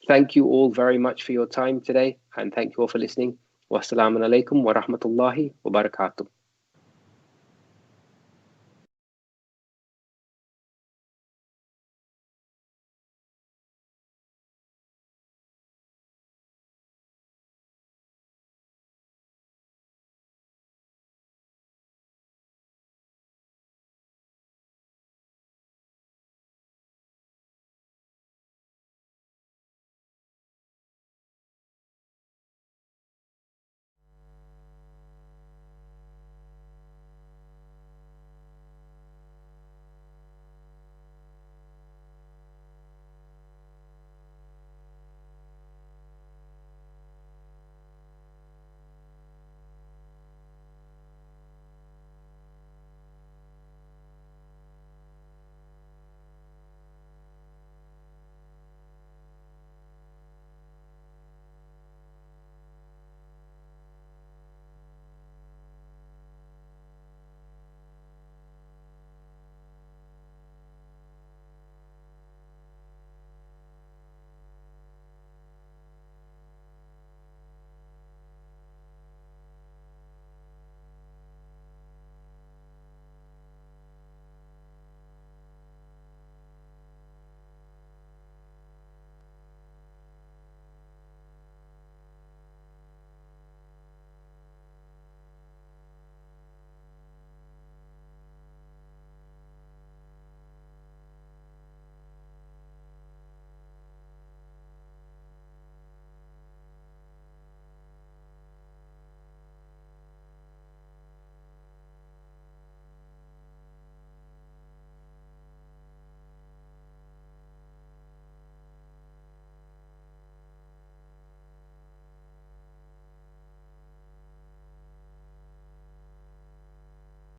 Thank you all very much for your time today, and thank you all for listening. Wassalamu alaikum wa rahmatullahi wa barakatuh.